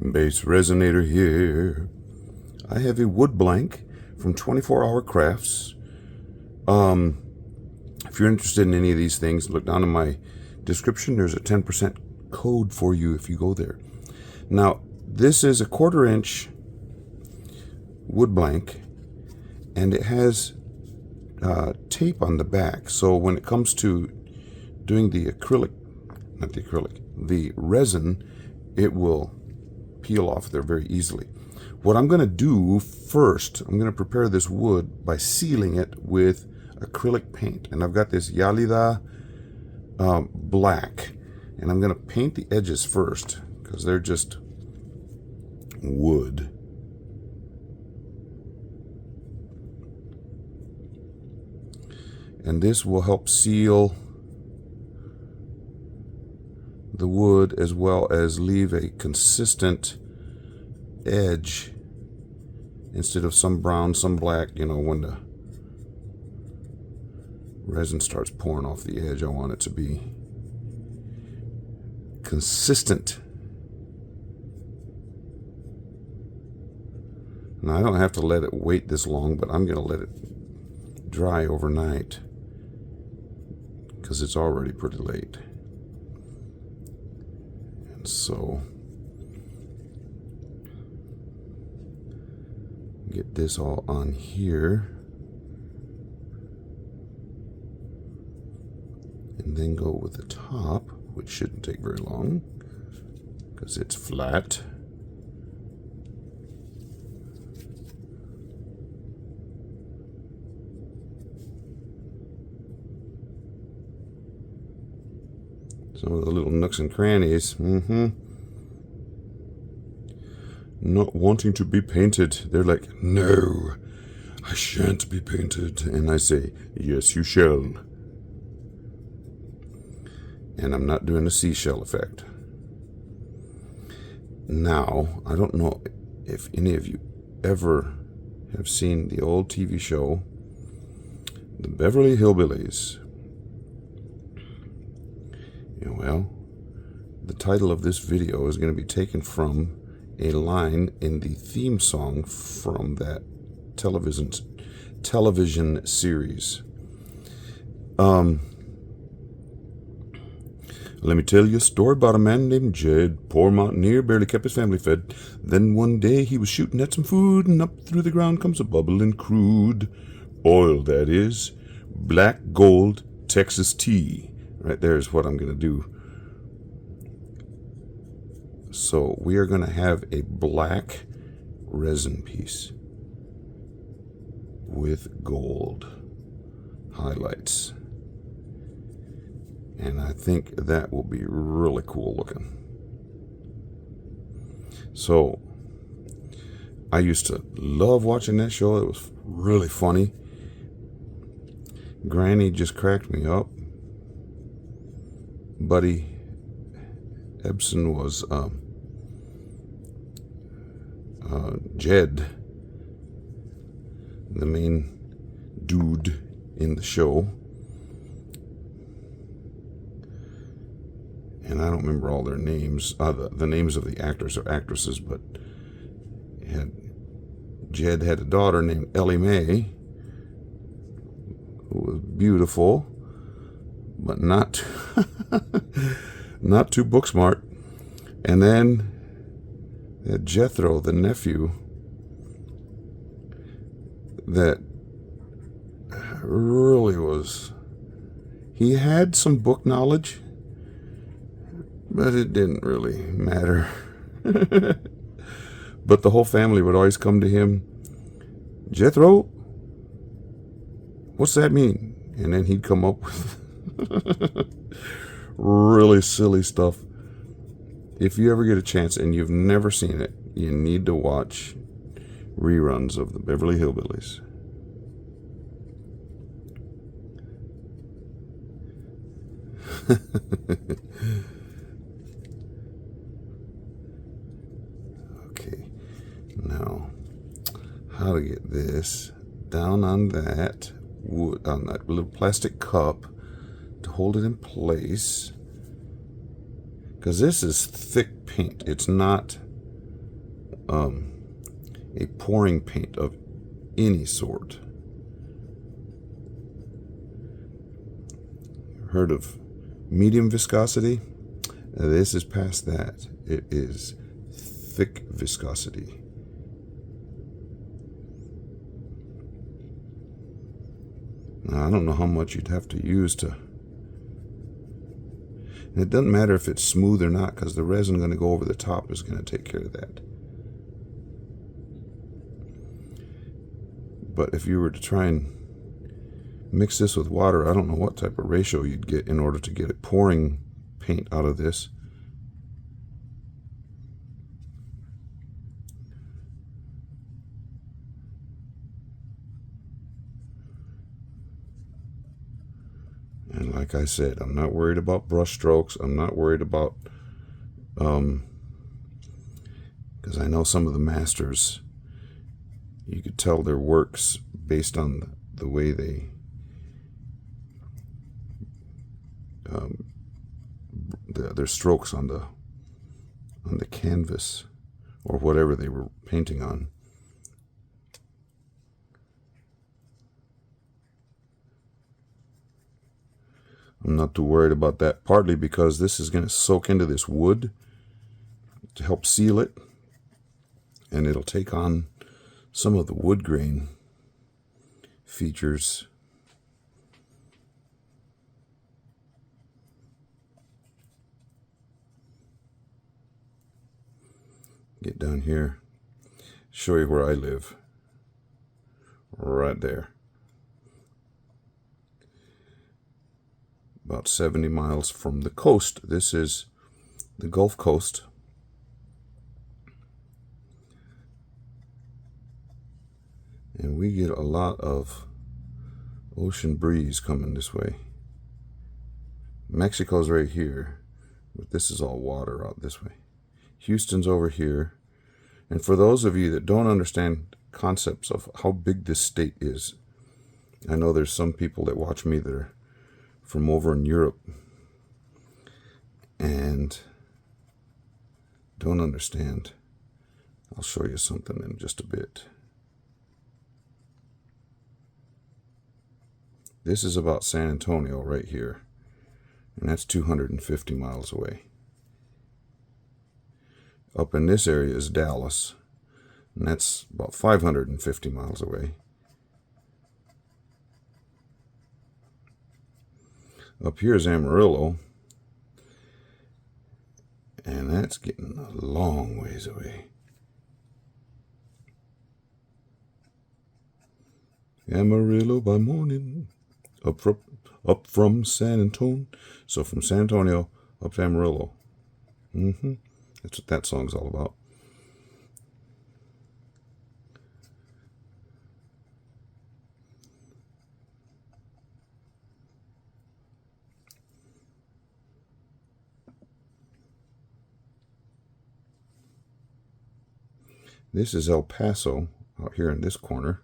BassResinator here. I have a wood blank from 24 Hour Crafts. If you're interested in any of these things, look down in my description. There's a 10% code for you if you go there. Now, this is a 1/4 inch wood blank, and it has tape on the back. So when it comes to doing the resin, it will peel off there very easily. What I'm going to do first, I'm going to prepare this wood by sealing it with acrylic paint. And I've got this Yalida black. And I'm going to paint the edges first because they're just wood. And this will help seal the wood as well as leave a consistent edge instead of some brown, some black. You know, when the resin starts pouring off the edge, I want it to be consistent. Now, I don't have to let it wait this long, but I'm going to let it dry overnight because it's already pretty late. And so get this all on here and then go with the top, which shouldn't take very long because it's flat. Some of the little nooks and crannies. Not wanting to be painted. They're like, no, I shan't be painted. And I say, yes, you shall. And I'm not doing a seashell effect. Now, I don't know if any of you ever have seen the old TV show, The Beverly Hillbillies. Yeah, well, the title of this video is going to be taken from a line in the theme song from that television series. Let me tell you a story about a man named Jed. Poor mountaineer, barely kept his family fed. Then one day he was shooting at some food, and up through the ground comes a bubbling crude oil, that is. Black gold Texas tea. Right there is what I'm going to do. So we are going to have a black resin piece with gold highlights. And I think that will be really cool looking. So I used to love watching that show. It was really funny. Granny just cracked me up. Buddy Ebsen was Jed, the main dude in the show. And I don't remember all their names, the names of the actors or actresses, but Jed had a daughter named Ellie Mae, who was beautiful, but not not too book smart. And then Jethro, the nephew, that really was, he had some book knowledge, but it didn't really matter. But the whole family would always come to him, Jethro, what's that mean? And then he'd come up with really silly stuff. If you ever get a chance and you've never seen it, you need to watch reruns of the Beverly Hillbillies. Okay, now how to get this down on that wood, on that little plastic cup to hold it in place, because this is thick paint. It's not a pouring paint of any sort. Heard of medium viscosity? This is past that. It is thick viscosity. Now, I don't know how much you'd have to use to... And it doesn't matter if it's smooth or not, because the resin going to go over the top is going to take care of that. But if you were to try and mix this with water, I don't know what type of ratio you'd get in order to get it pouring paint out of this. And like I said, I'm not worried about brush strokes. I'm not worried about, because I know some of the masters, you could tell their works based on the way they their strokes on the canvas or whatever they were painting on. I'm not too worried about that, partly because this is going to soak into this wood to help seal it, and it'll take on some of the wood grain features. Get down here, show you where I live. Right there. About 70 miles from the coast. This is the Gulf Coast. And we get a lot of ocean breeze coming this way. Mexico's right here, but this is all water out this way. Houston's over here. And for those of you that don't understand concepts of how big this state is, I know there's some people that watch me that are from over in Europe and don't understand. I'll show you something in just a bit. This is about San Antonio right here, and that's 250 miles away. Up in this area is Dallas, and that's about 550 miles away. Up here is Amarillo, and that's getting a long ways away. Amarillo by morning, up from San Antonio. So from San Antonio up to Amarillo. That's what that song's all about. This is El Paso out here in this corner.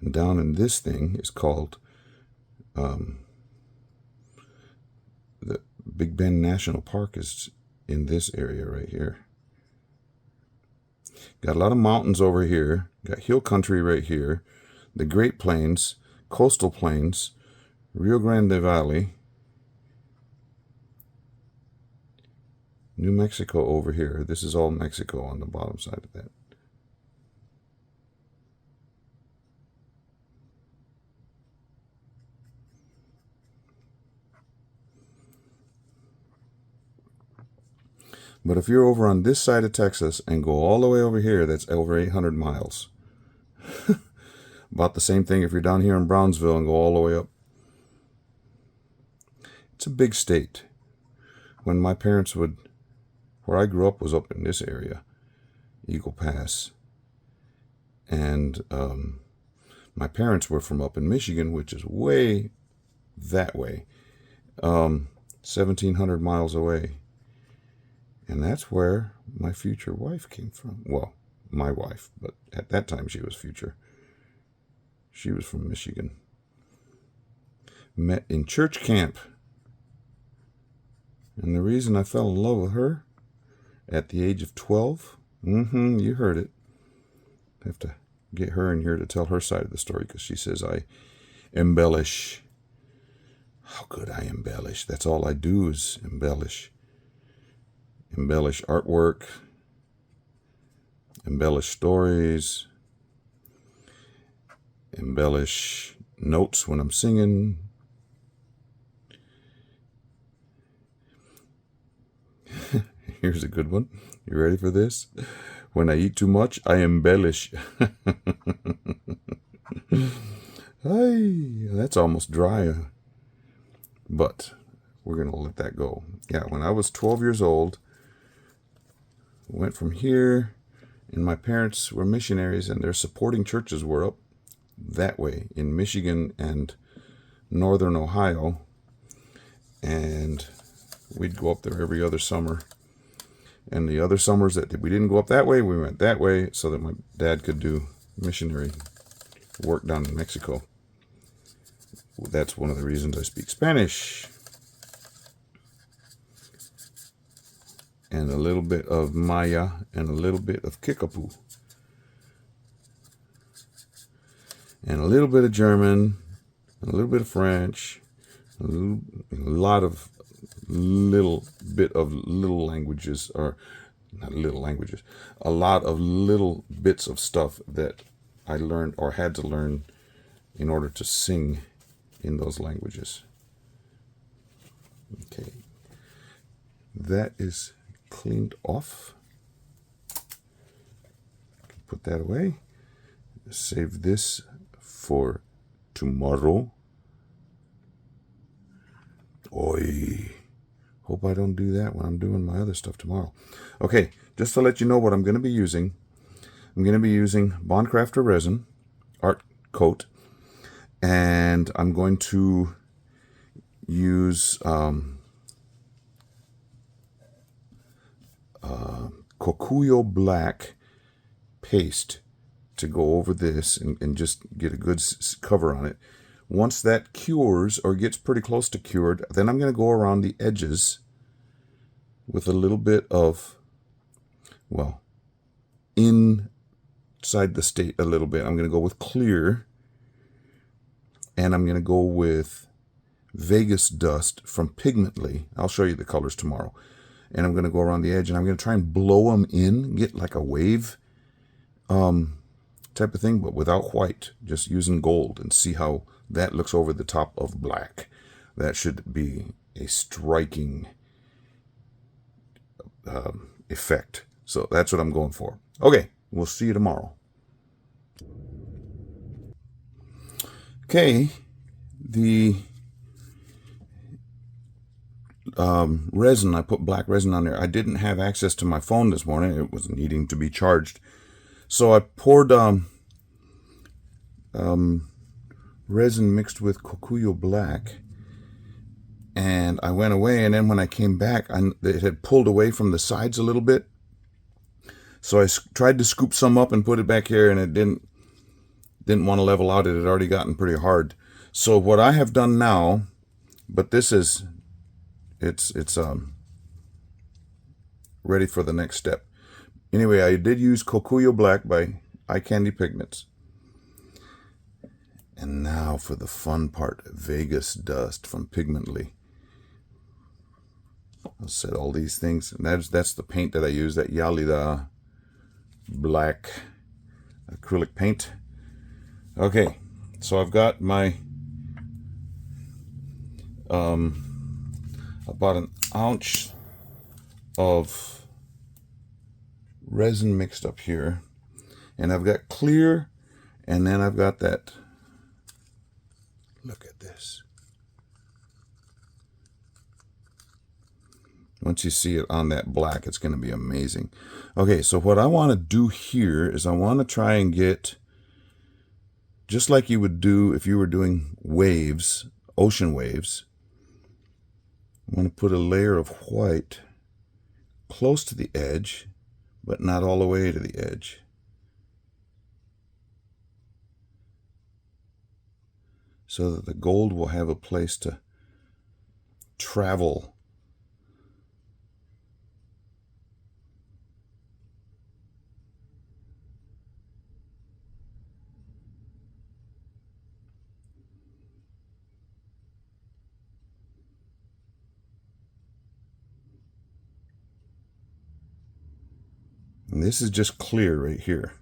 And down in this thing is called the Big Bend National Park is in this area right here. Got a lot of mountains over here. Got hill country right here. The Great Plains, coastal plains, Rio Grande Valley, New Mexico over here. This is all Mexico on the bottom side of that. But if you're over on this side of Texas and go all the way over here, that's over 800 miles. About the same thing if you're down here in Brownsville and go all the way up. It's a big state. When my parents would, where I grew up was up in this area, Eagle Pass. And my parents were from up in Michigan, which is way that way, 1,700 miles away. And that's where my future wife came from. Well, my wife, but at that time she was future. She was from Michigan. Met in church camp. And the reason I fell in love with her at the age of 12, you heard it. I have to get her in here to tell her side of the story because she says I embellish. How could I embellish? That's all I do is embellish. Embellish artwork. Embellish stories. Embellish notes when I'm singing. Here's a good one. You ready for this? When I eat too much, I embellish. Hey, that's almost dry. But we're going to let that go. Yeah, when I was 12 years old, went from here, and my parents were missionaries, and their supporting churches were up that way in Michigan and northern Ohio. And we'd go up there every other summer. And the other summers that we didn't go up that way, we went that way so that my dad could do missionary work down in Mexico. That's one of the reasons I speak Spanish. And a little bit of Maya and a little bit of Kickapoo. And a little bit of German, and a little bit of French, a lot of little languages, or not little languages, a lot of little bits of stuff that I learned or had to learn in order to sing in those languages. Okay, that is cleaned off. Put that away. Save this for tomorrow. Oi. Hope I don't do that when I'm doing my other stuff tomorrow. Okay, just to let you know what I'm going to be using. I'm going to be using Bondcrafter resin, art coat, and I'm going to use Kokuyo black paste to go over this and just get a good cover on it. Once that cures or gets pretty close to cured, then I'm going to go around the edges with a little bit of, well, inside the state a little bit. I'm going to go with clear, and I'm going to go with Vegas dust from Pigmently. I'll show you the colors tomorrow. And I'm going to go around the edge, and I'm going to try and blow them in, get like a wave type of thing, but without white, just using gold, and see how that looks over the top of black. That should be a striking effect. So that's what I'm going for. Okay, we'll see you tomorrow. Okay, the resin, I put black resin on there. I didn't have access to my phone this morning. It was needing to be charged. So I poured resin mixed with Kokuyo black, and I went away, and then when I came back, it had pulled away from the sides a little bit. So I tried to scoop some up and put it back here, and it didn't want to level out. It had already gotten pretty hard. So what I have done now, but this is it's ready for the next step. Anyway, I did use Kokuyo black by Eye Candy Pigments. And now for the fun part, Vegas dust from Pigmently. I'll set all these things, and that's the paint that I use, that Yalida black acrylic paint. Okay, so I've got my about an ounce of resin mixed up here, and I've got clear, and then I've got that. Look at this. Once you see it on that black, it's going to be amazing. Okay, so what I want to do here is I want to try and get, just like you would do if you were doing waves, ocean waves, I want to put a layer of white close to the edge, but not all the way to the edge. so that the gold will have a place to travel. And this is just clear right here.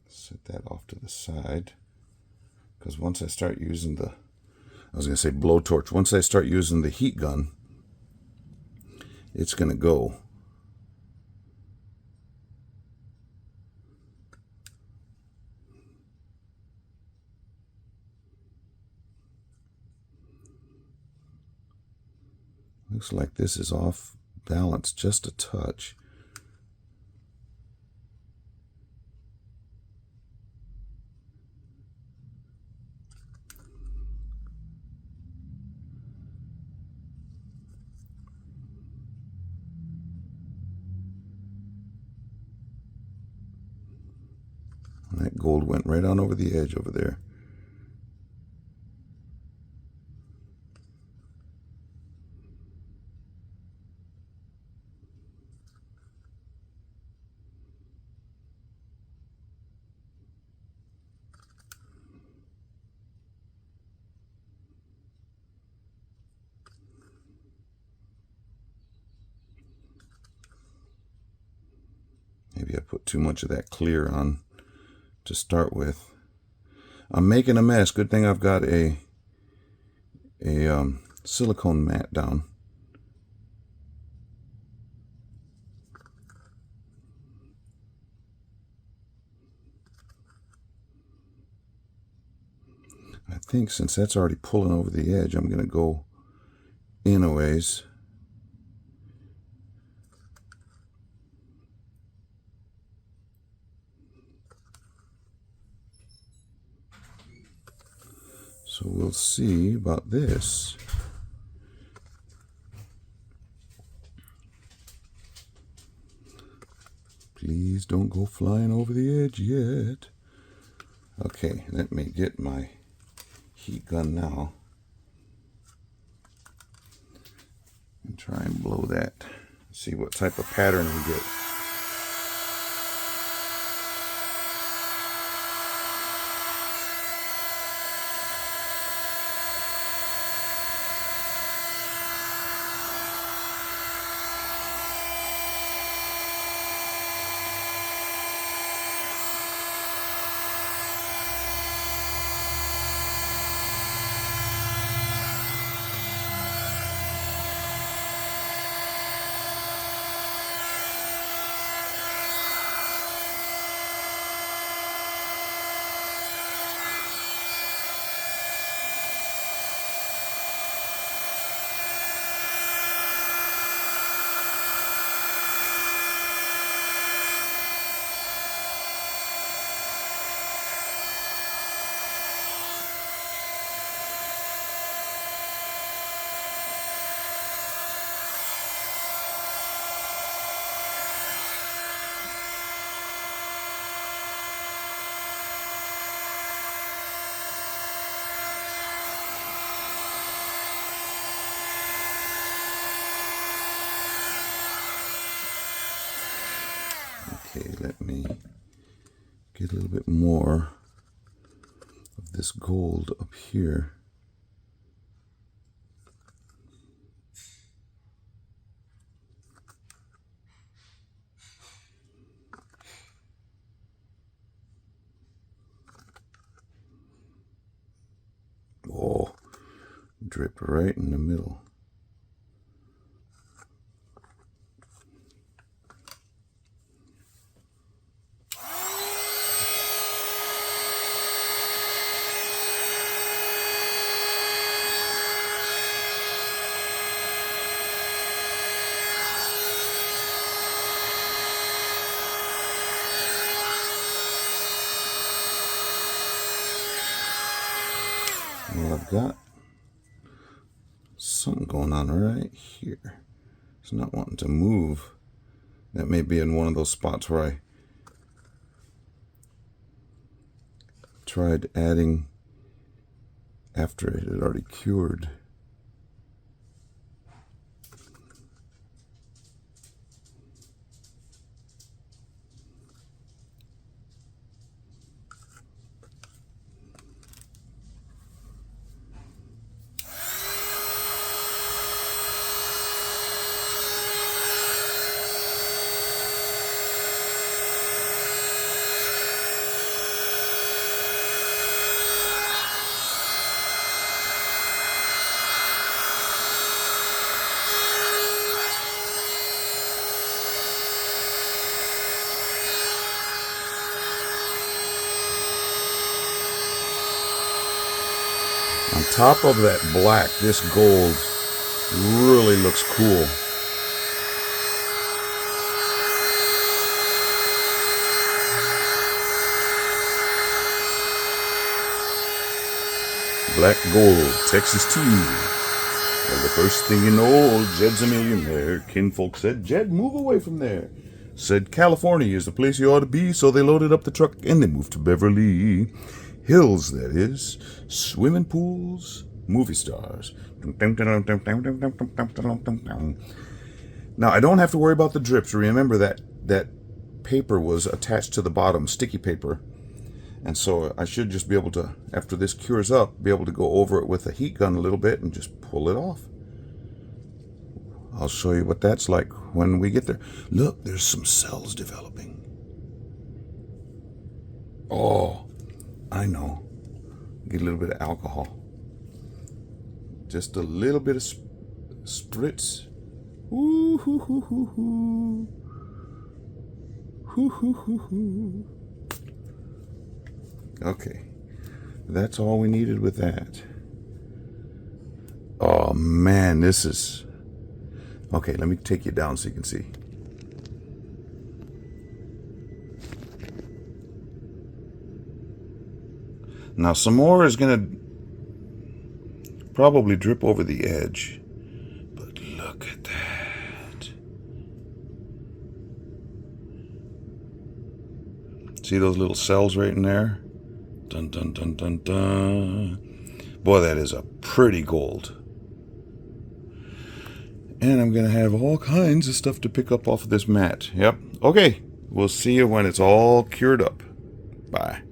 Set that off to the side, because once I start using the, I was going to say blowtorch, once I start using the heat gun, it's going to go. Looks like this is off balance just a touch. And that gold went right on over the edge over there. Maybe I put too much of that clear on to start with. I'm making a mess. Good thing I've got a silicone mat down. I think since that's already pulling over the edge, I'm going to go in a ways. So we'll see about this. Please don't go flying over the edge yet. Okay, let me get my heat gun now and try and blow that. See what type of pattern we get. Okay, let me get a little bit more of this gold up here. Oh, drip right in the middle. Well, I've got something going on right here. It's not wanting to move. That may be in one of those spots where I tried adding after it had already cured. On top of that black, this gold really looks cool. Black gold, Texas tea. Well, the first thing you know, old Jed's a millionaire. Kinfolk said, Jed, move away from there. Said, California is the place you ought to be, so they loaded up the truck and they moved to Beverly Hills, that is. Swimming pools, movie stars. Now, I don't have to worry about the drips. Remember that paper was attached to the bottom, sticky paper. And so I should just be able to, after this cures up, be able to go over it with a heat gun a little bit and just pull it off. I'll show you what that's like when we get there. Look, there's some cells developing. Oh, I know. Get a little bit of alcohol. Just a little bit of spritz. Ooh, hoo, hoo, hoo, hoo. Hoo, hoo, hoo, hoo. Okay, that's all we needed with that. Oh man, this is... Okay, let me take you down so you can see. Now some more is gonna probably drip over the edge, but look at that. See those little cells right in there? Dun, dun, dun, dun, dun. Boy, that is a pretty gold. And I'm going to have all kinds of stuff to pick up off of this mat. Yep. Okay. We'll see you when it's all cured up. Bye.